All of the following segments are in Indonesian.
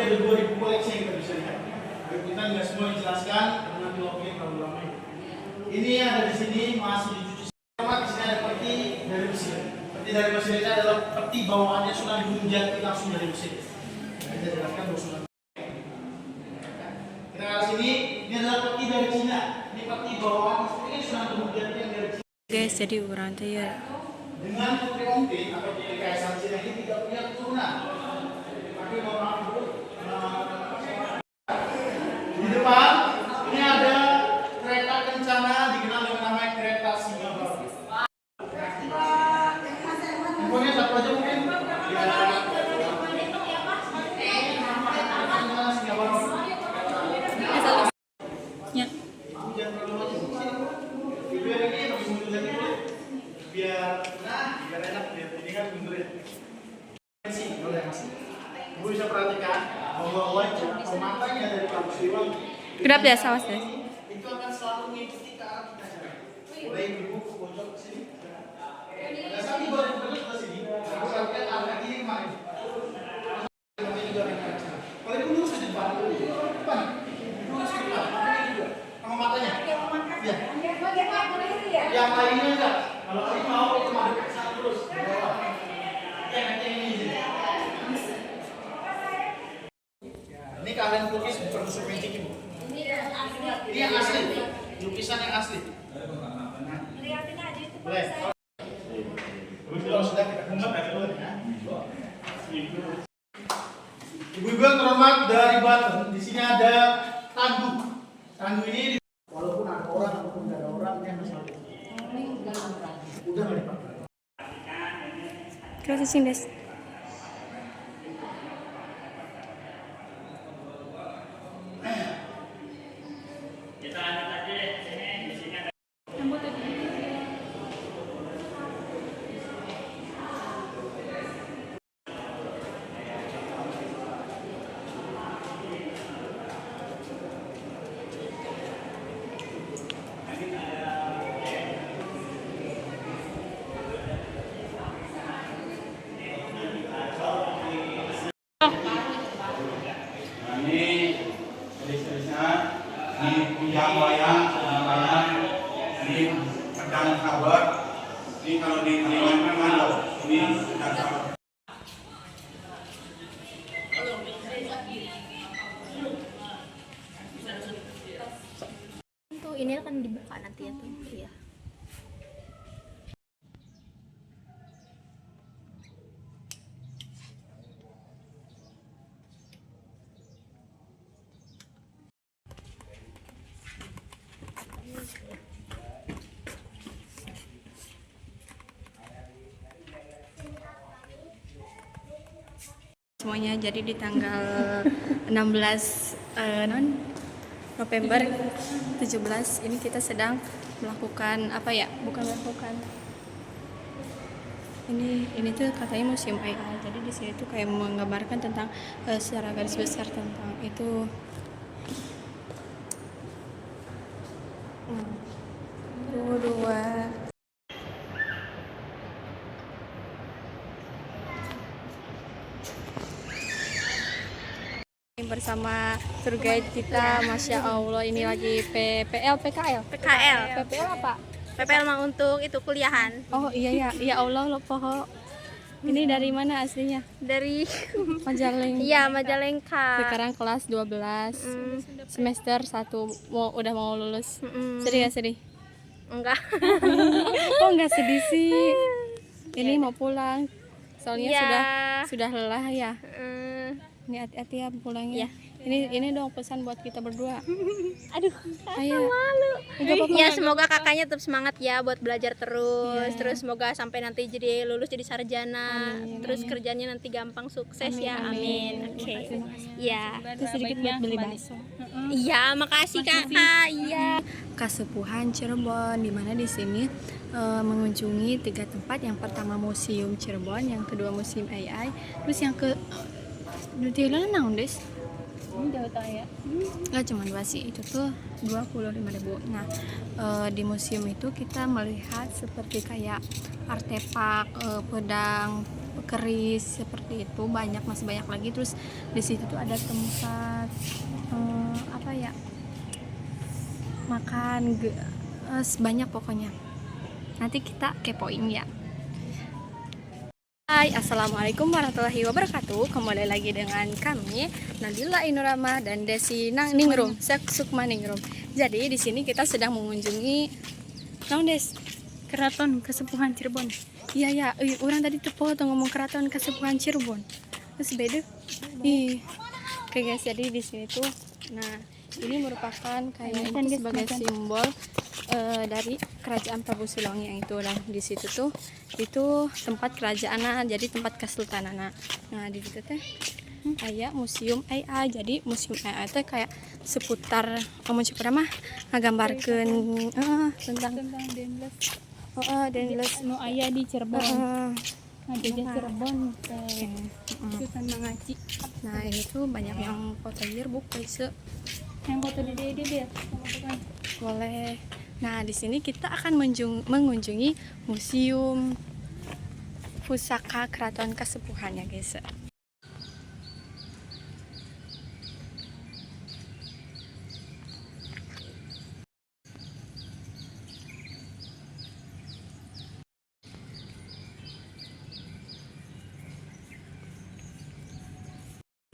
ada 2000 koleksi yang kita bisa lihat. Kita nggak semua dijelaskan karena vlognya terlalu lama. Ini ada di sini masih dicuci. Pertama di sini ada peti dari Mesir. Peti dari Mesir itu adalah peti bawaannya Sunan Gunung Jati langsung dari Mesir. Kita jelaskan bahwa Sunan. Kita ke sini, ini adalah peti dari Cina. Ini peti bawaan ini Sunan Gunung Jati yang dari Cina. Guys, jadi orang tuh ya Dengan Putri Onti atau Putri Kaisar Cina ini tidak punya keturunan. Tapi mohon maaf dulu. Di depan ini ada kereta kencana dikenal dengan nama kereta Singabaru. Handphonenya satu aja mungkin. ya. Biar enak biar ini kan mundurin. Ibu bisa perhatikan bahwa wajah atau matanya dari Prabu Siliwangi Kenapa ya sawas deh? itu akan selalu mengikuti ke arah kita. Mulai ibu ke pojok ke sini. Pada saat ibu ada pojok ke sini, misalkan arah ini kemarin. Kalau ibu lurus ke depan, lurus ke depan, sama matanya. Ya. Yang lainnya enggak. Kalau ini mau kemana ke sana terus ke bawah. Yang ini. Ini kalian lukis bukan musuh magic ibu. Ini yang asli, lukisan yang asli. Boleh. Kalau sudah kita kumpul ya. Ibu-ibu yang terhormat dari Banten, di sini ada tandu. Tandu ini walaupun ada orang ataupun tidak ada orang yang harus ada. Udah nggak dipakai. Terus sing des. Ini tulis-tulisnya di punjang wayang, di pedang sabar. Ini kalau di Kalimantan mandor. Ini pedang sabar. Tuh ini akan dibuka nanti ya tuh. Iya. Semuanya jadi di tanggal 16 November 17 ini kita sedang melakukan apa ya? Bukan melakukan. Ini tuh katanya museum AI. Jadi di sini tuh kayak menggambarkan tentang secara garis besar tentang itu. Dua bersama tour guide kita, Masya Allah ini lagi PPL. PKL. PPL apa? PPL mah untuk itu kuliahan. Oh iya ya Allah lupa. Ini dari mana aslinya? Dari Majalengka. iya Majalengka. Sekarang kelas 12 semester 1 udah mau lulus. Sedih gak sedih? Enggak. Kok nggak sedih sih? Ini mau pulang. Soalnya Iya. sudah lelah ya. Ini hati-hati ya pulangnya. Ini dong pesan buat kita berdua. Aduh, Ayo. malu. Nggak apa-apa. Ya semoga kakaknya tetap semangat ya buat belajar terus. Iya. Terus semoga sampai nanti jadi lulus jadi sarjana. Amin, Terus amin. kerjanya nanti gampang sukses Amin, ya. amin. Amin. Oke. Iya. Terus sedikit buat beli bakso. Iya, makasih kakak. Iya. Kasepuhan Cirebon, di mana di sini mengunjungi 3 tempat. Yang pertama Museum Cirebon, yang kedua Museum AI, terus yang ke Nutila naon des? Ini jauh ya. Nggak cuma 2 sih, itu tuh 25.000. Nah, di museum itu kita melihat seperti kayak artefak, pedang keris seperti itu, banyak, masih banyak lagi. Terus di situ tuh ada tempat apa ya, makan banyak pokoknya. Nanti kita kepoin ya. Hai, assalamualaikum warahmatullahi wabarakatuh. Kembali lagi dengan kami Nabila Ainurama dan Desi Ningrum, Sukma Ningrum. Jadi di sini kita sedang mengunjungi Des, Keraton Kasepuhan Cirebon. Iya ya, orang tadi tepo atau ngomong Keraton Kasepuhan Cirebon. Terus beda. Oke guys, jadi di sini tuh, nah ini merupakan kayak itu sebagai simbol dari kerajaan Prabu Siliwangi yang itu. Dan di situ tuh itu tempat kerajaan, jadi tempat kesultanan. Nah di situ teh kayak museum AI. Jadi museum AI teh kayak seputar mah ngagambarkeun tentang Denles nu aya di Cirebon. Ngajajah Cirebon teh. Sultan Mangaci. Nah ini tuh banyak yang foto yearbook guys. Yang foto di dia. Boleh. Nah di sini kita akan mengunjungi museum pusaka Keraton Kasepuhan ya guys.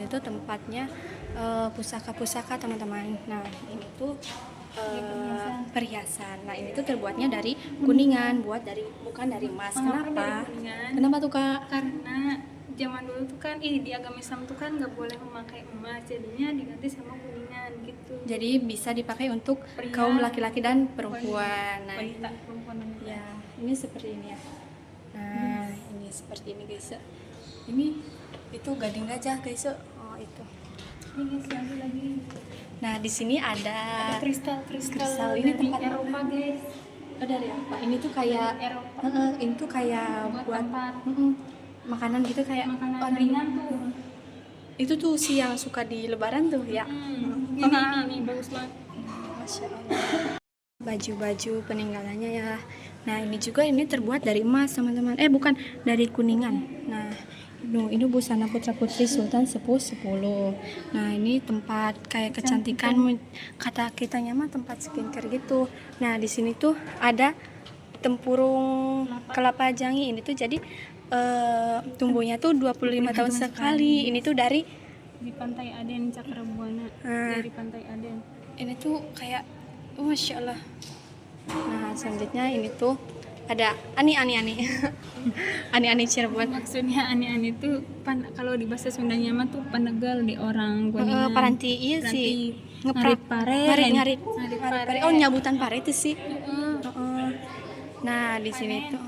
Itu tempatnya pusaka-pusaka teman-teman. Nah ini tuh perhiasan. Nah ini tuh terbuatnya dari kuningan, bukan dari emas. Kenapa? Kenapa tuh Kak? Karena zaman dulu tuh kan di agama Islam tuh kan nggak boleh memakai emas, jadinya diganti sama kuningan gitu. Jadi bisa dipakai untuk Pria, kaum laki-laki dan perempuan. Nah wanita, perempuan wanita. ya ini seperti ini ya. Nah ini seperti ini guys. Ini itu gading gajah guys. Oh itu. Ini guys, lagi. Nah di sini ada Kristal ini dari tempat Eropa guys. Oh, dari apa? Ini tuh kayak Eropa. ini tuh kayak buat tempat makanan gitu, kayak makanan ringan tuh. Itu tuh si yang suka di lebaran tuh ya. Ini bagus banget. Masya Allah. Baju-baju peninggalannya ya. Nah ini juga ini terbuat dari emas teman-teman. Bukan, dari kuningan. Nah ini busana putra putri Sultan Sepuh 10. Nah ini tempat kayak kecantikan, kata kitanya mah tempat skincare gitu. Nah di sini tuh ada tempurung kelapa jangi. Ini tuh jadi tumbuhnya tuh 25 tahun sekali. Ini tuh dari Di Pantai Aden Cakrabuana. Dari Pantai Aden. ini tuh kayak Masya Allah. Nah selanjutnya ini tuh ada ani ani Cirebon. Maksudnya ani-ani itu kalau di bahasa Sundanya mah tuh panegal di orang kuningan. Paranti iya sih. Ngeprak ngarit pare. Oh nyabutan pare itu sih. Nah di sini tuh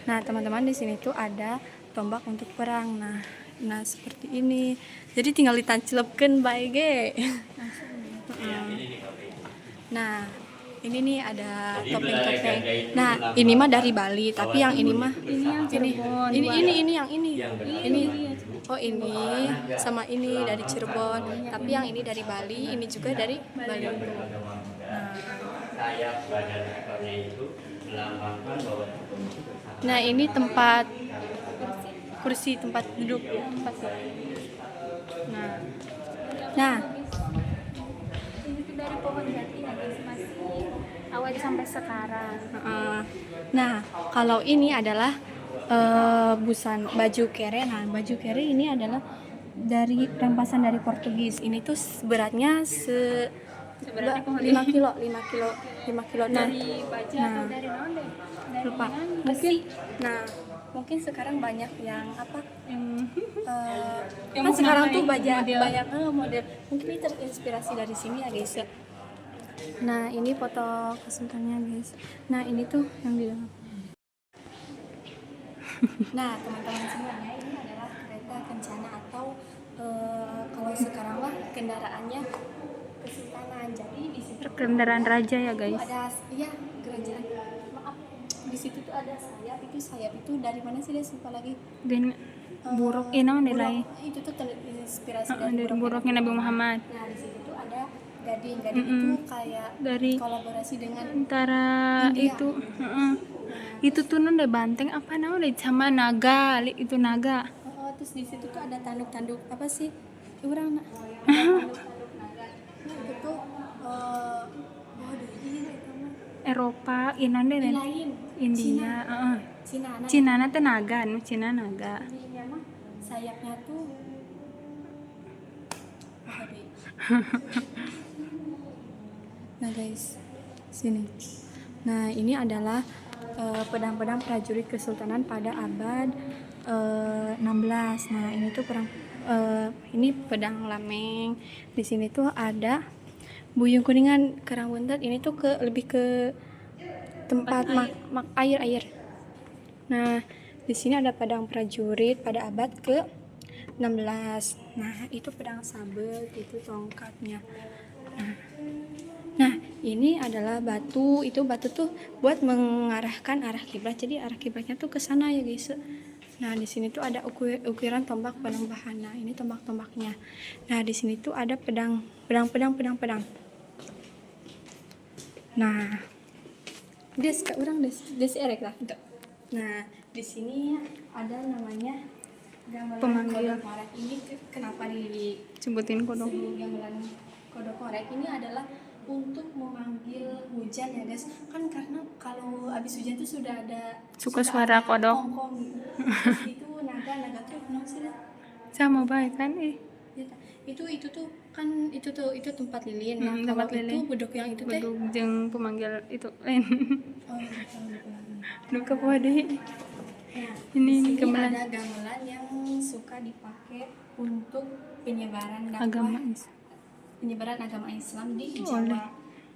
nah teman-teman di sini tuh ada tombak untuk perang. Nah seperti ini. Jadi tinggal ditancilupkeun bae ge. Nah ini nih ada topeng-topeng. Nah ini mah dari Bali, tapi yang ini mah Ini yang Cirebon. ini yang ini. Oh ini sama ini dari Cirebon, tapi yang ini dari Bali, ini juga dari Bali. Nah ini tempat kursi, tempat duduk. Nah Ini tuh dari pohon jati ya guys, masih awet sampai sekarang. nah kalau ini adalah baju kere. Nah baju kere ini adalah dari rampasan dari Portugis. Ini tuh beratnya Sebenarnya 5 kilo. Nah, Dari baja atau dari naon deh? Dari lupa. Mungkin sekarang banyak yang apa? Yang Kan sekarang tuh model. banyak model. Mungkin ini terinspirasi dari sini ya guys. Nah ini foto kesultanannya guys. Nah ini tuh yang di dalam. Nah teman-teman semuanya, ini adalah kereta kencana atau kalau sekarang lah kendaraannya kesultanan. Jadi di situ Kendaraan raja ya guys. ada kerajaan. Maaf, di situ tuh ada sayap. Itu sayap itu dari mana sih? Dia lupa lagi. Dan buruk naon deh Buruk. lain. Itu tuh terinspirasi Dari buruknya Nabi Muhammad. Nah di situ tuh ada gading itu kayak Dari kolaborasi dengan antara India. itu Nah Itu tuh non deh banteng apa namanya sama naga, itu naga. Oh, terus di situ tuh ada tanduk-tanduk apa sih? Urang nak. Ada tanduk-tanduk naga. Nah, itu tuh oh, ini itu mah. Eropa, inan deh Ini Den. lain. India, heeh. Cina. Nah, Cina teh naga, nu Cina naga. ini mah sayapnya tuh waduh. Nah guys, sini. Nah ini adalah pedang-pedang prajurit kesultanan pada abad 16. Nah ini tuh perang ini pedang lameng. Di sini tuh ada buyung kuningan kerang buntet. Ini tuh lebih ke tempat air. Nah di sini ada pedang prajurit pada abad ke 16. Nah itu pedang sabet, itu tongkatnya. Nah ini adalah batu. Itu batu tuh buat mengarahkan arah kiblat. Jadi arah kiblatnya tuh ke sana ya guys. Nah di sini tuh ada ukiran tombak penambahan. Nah ini tombak-tombaknya. Nah di sini tuh ada pedang. Nah des erek lah. Nah di sini ada namanya gamelan Pemanggil. kodok korek. Ini kenapa Sebutin kodok. gamelan kodok korek ini adalah untuk memanggil hujan ya guys. Kan karena kalau habis hujan tuh sudah ada Suara ada kodok. kongkong gitu. Terus itu naga tuh kenapa sih dah? Sama baik kan Ya, itu tuh kan itu tempat lilin. Nah tempat kalau lilin. itu bedok yang itu teh Bedug jeung pemanggil itu lain. oh, betul. Nu kapade. Nah, Ini di sini gamelan. ada gamelan yang suka dipakai untuk penyebaran Agama penyebaran agama Islam di Jawa. Oleh.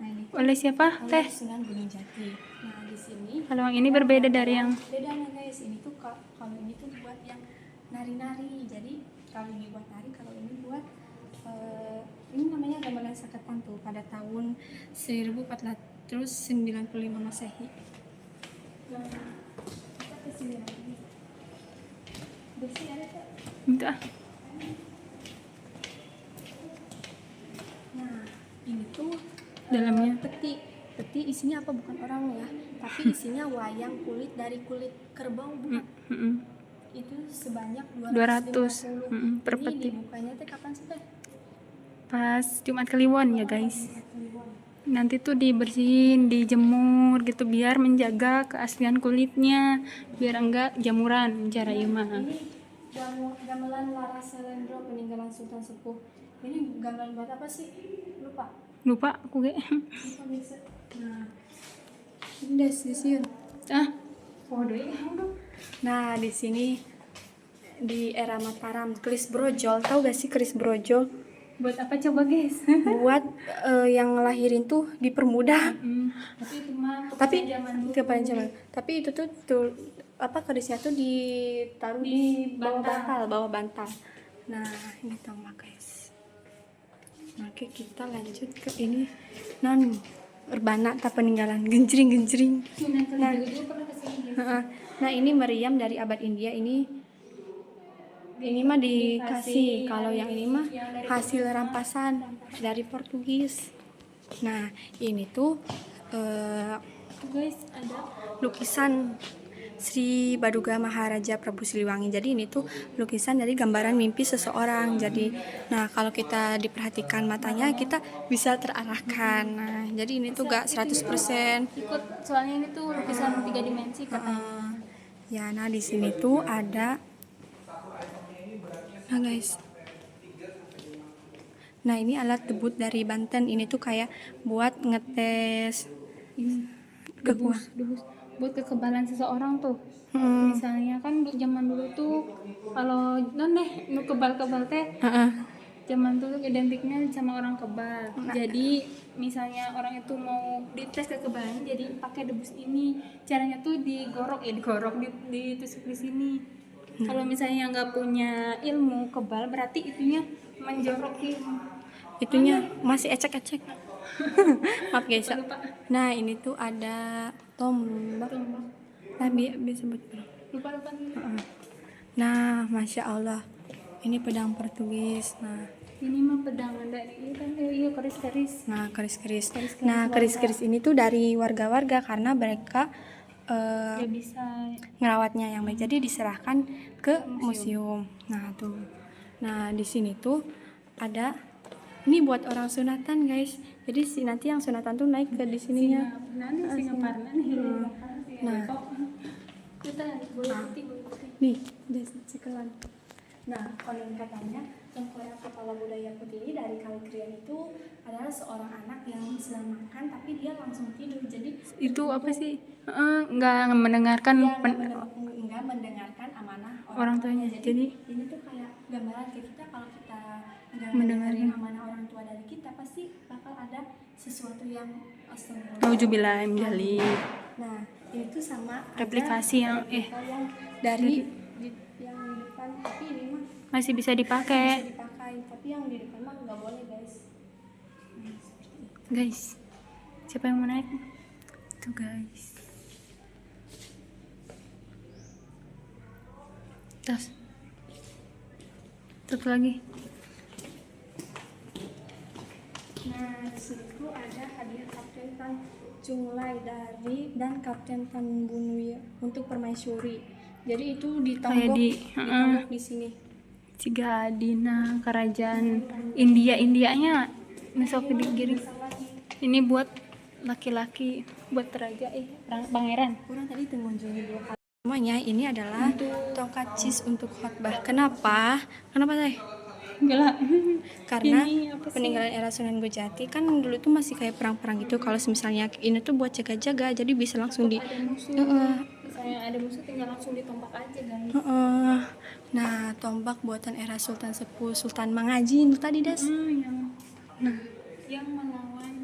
Nah, ini Oleh siapa? oleh Teh. Sunan Gunung Jati. Nah, di sini Kalau yang ini berbeda dari yang beda nih guys. Ini tuh kalau ini tuh buat yang nari-nari. Jadi kalau ini buat nari, kalau ini buat ini namanya gamelan saketan tuh pada tahun 1495 Masehi. Nah, kita ke sini lagi. Besi ada tak? entah. Nah, ini tuh Dalamnya. peti isinya apa bukan orang ya, tapi isinya wayang kulit dari kulit kerbau bukan? Heeh. Itu sebanyak 200. 250. Per Ini peti. dibukanya teh kapan sih teh? Pas Jumat Kliwon ya guys. Nanti tuh dibersihin, dijemur gitu biar menjaga keaslian kulitnya, biar enggak jamuran cara ieu mah. Ini gamelan Laras Selendro peninggalan Sultan Sepuh. Ini gamelan buat apa sih? Lupa aku ge. Lupa bisa. Nah, ini di sini. Nah, di sini di era Mataram, keris brojol. Tahu gak sih keris brojol? Buat apa coba guys? Buat yang ngelahirin tuh dipermudah. Tapi itu mah Tapi zaman kepanjangan. Tapi itu tuh apa kerisnya tuh ditaruh di bawah bantal. Nah, ini tombak guys. Oke, kita lanjut ke ini non Urbana tak peninggalan genjring. Nah, ini meriam dari abad India. Ini mah dikasih. Kalau yang ini mah hasil rampasan dari Portugis. Nah, ini tuh guys ada lukisan Sri Baduga Maharaja Prabu Siliwangi. Jadi ini tuh lukisan dari gambaran mimpi seseorang. Jadi nah kalau kita diperhatikan matanya kita bisa terarahkan. Nah, jadi ini tuh gak 100% ikut soalnya ini tuh lukisan 3 dimensi katanya. ya. Nah, di sini tuh ada nah guys. Nah, ini alat debut dari Banten. Ini tuh kayak buat ngetes Debus buat kekebalan seseorang tuh. Misalnya kan zaman dulu tuh kalau nu kebal-kebal teh zaman dulu identiknya sama orang kebal. Jadi misalnya orang itu mau dites kekebalannya jadi pakai debus ini. Caranya tuh digorok ditusuk di sini. Kalau misalnya nggak punya ilmu kebal berarti itunya menjorok itunya masih ecek-ecek. Maaf guys. Nah, ini tuh ada tombak. Nah, bisa lupa. Nah, masya Allah, ini pedang Portugis. Nah, ini mah pedang ada ini kan keris-keris. Nah, keris-keris ini tuh dari warga-warga karena mereka Dia bisa ngerawatnya yang baik. Jadi diserahkan ke museum. Nah tuh, nah di sini tuh ada ini buat orang sunatan guys. Jadi nanti yang sunatan tuh naik ke di sininya. Singaparna nih. Nah, Kita boleh putih. nih di Cikelan. Nah, konon katanya tengkorak kepala budaya putih dari Kalikrian itu adalah seorang anak yang sedang makan tapi dia langsung tidur. Jadi Itu apa sih? Nggak mendengarkan dia nggak mendengarkan amanah orang tuanya. Jadi ini tuh kayak gambaran ke kita kalau kita nggak Mendengarkan. mendengarin amanah orang tua dari kita pasti bakal ada sesuatu yang astagfirullah. Nauzubillah min dzalik. Nah, ini tuh sama aja Replikasi yang yang dari yang di depan tapi ini mah masih bisa bisa dipakai. dipakai tapi yang di depan mah nggak boleh guys. Guys, siapa yang mau naik? Tuh guys. Terus satu lagi. Nah, di situ ada hadiah Kapten Tan Chunglai dari dan Kapten Tan Bunuya untuk permaisuri. Jadi itu Kayak ditonggok di sini. Ciga dina kerajaan Indianya misal digiring. Ini buat laki-laki, buat raja pangeran. Kurang tadi mengunjungi 2 kali. Namanya ini adalah tongkat cis untuk khotbah. Kenapa? Kenapa teh? Enggak lah. Karena Ini apa sih? peninggalan era Sunan Gojati kan dulu tuh masih kayak perang-perang gitu. Kalau misalnya ini tuh buat jaga-jaga, jadi bisa langsung di. Ada musuh. Heeh. Misalnya ada musuh tinggal langsung ditompak aja guys. Heeh. Nah, tombak buatan era Sultan Sepuh Sultan Mangajin itu tadi das. Yang melawan.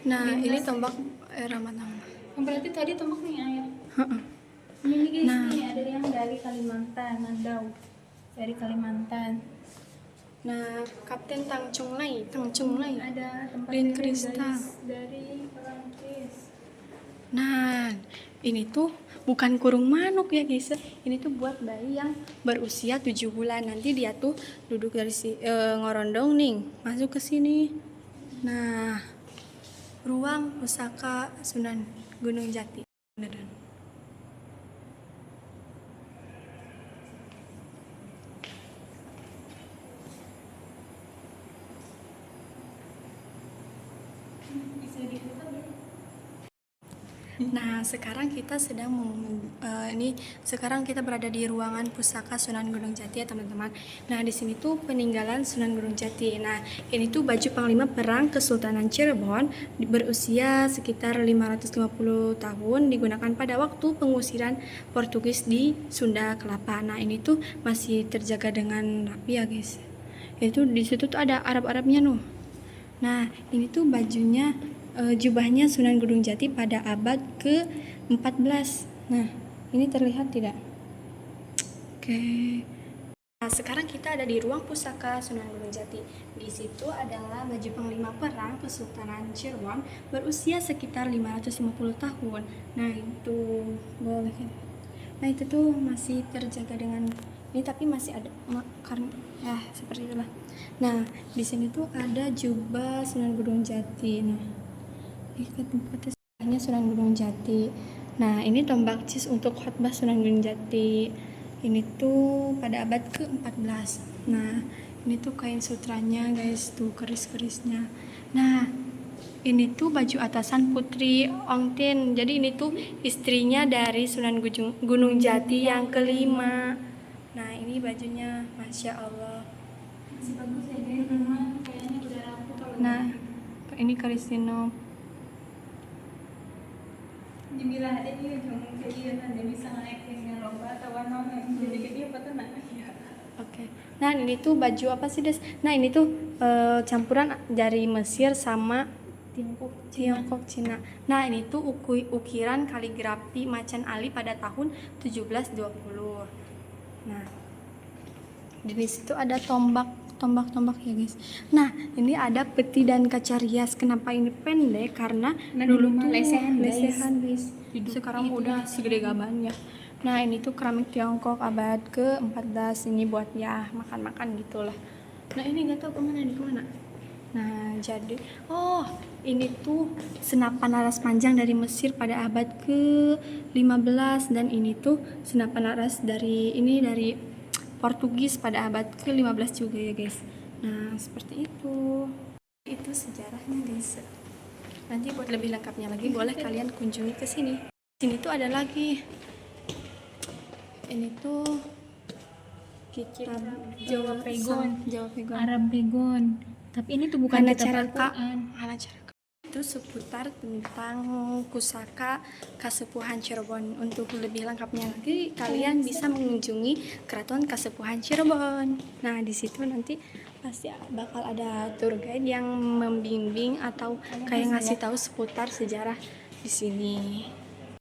Nah, ini tombak era Mataram. Berarti tadi tombak nih air. Heeh. Ini guys, Nah. nih ada yang dari Kalimantan, Mandau. Dari Kalimantan. Nah, Kapten Tang Chunglai Ada tempat Lin dari kristal. dari Perancis. Nah, ini tuh bukan kurung manuk ya guys. Ini tuh buat bayi yang berusia 7 bulan. Nanti dia tuh duduk dari ngorondong nih, masuk ke sini. Nah, ruang pusaka Sunan Gunung Jati. Beneran. Nah, sekarang kita sedang sekarang kita berada di ruangan pusaka Sunan Gunung Jati ya teman-teman. Nah, di sini tuh peninggalan Sunan Gunung Jati. Nah, ini tuh baju panglima perang Kesultanan Cirebon berusia sekitar 550 tahun digunakan pada waktu pengusiran Portugis di Sunda Kelapa. Nah, ini tuh masih terjaga dengan rapi ya guys. Itu di situ tuh ada Arab-Arabnya noh. Nah, ini tuh bajunya jubahnya Sunan Gunung Jati pada abad ke-14. Nah, ini terlihat tidak? Oke. Nah, sekarang kita ada di ruang pusaka Sunan Gunung Jati. Di situ adalah baju panglima perang Kesultanan Cirebon berusia sekitar 550 tahun. Nah, itu boleh. Nah, itu tuh masih terjaga dengan ini tapi masih ada karena ya seperti itulah. Nah, di sini tuh ada jubah Sunan Gunung Jati. Nah, ikatnya Sunan Gunung Jati. Nah, ini tombak cis untuk khotbah Sunan Gunung Jati. Ini tuh pada abad ke-14. Nah, ini tuh kain sutranya guys, tuh keris-kerisnya. Nah, ini tuh baju atasan Putri Ongtin. Jadi ini tuh istrinya dari Sunan Gunung Jati yang kelima. Nah, ini bajunya, Masya Allah. Masih bagus ya guys, cuman kayaknya udah rapuh kalau Nah, ini kerisino. dibilang ada dia cuma kayak dia nanti bisa naik dengan lomba atau warna jadi kayak dia apa tuh nak? Oke. Nah, ini tuh baju apa sih, Des? Nah, ini tuh campuran dari Mesir sama Tiongkok Cina. Nah, ini tuh ukiran kaligrafi Macan Ali pada tahun 1720. Nah, di situ ada tombak ya guys. Nah, ini ada peti dan kaca rias. Kenapa ini pendek? Karena dulu tuh lesehan guys. Sekarang udah segede gaban ya. Nah, ini tuh keramik Tiongkok abad ke-14. Ini buat ya makan-makan gitulah. Nah, ini gak tau kemana. Nah, jadi ini tuh senapan laras panjang dari Mesir pada abad ke-15 dan ini tuh senapan laras dari Portugis pada abad ke-15 juga ya, guys. Nah, seperti itu. Itu sejarahnya, guys. Nanti buat lebih lengkapnya lagi boleh kalian kunjungi ke sini. Sini tuh ada lagi. Ini tuh kitab Jawa Pegon, Jawa Pegon. Arab Pegon. Tapi ini tuh bukan Hana kitab Caraka. Al-Quran. Hana Caraka itu seputar tentang pusaka Kasepuhan Cirebon. Untuk lebih lengkapnya lagi kalian bisa mengunjungi Keraton Kasepuhan Cirebon. Nah, di situ nanti pasti bakal ada tour guide yang membimbing atau kayak ngasih tahu seputar sejarah di sini.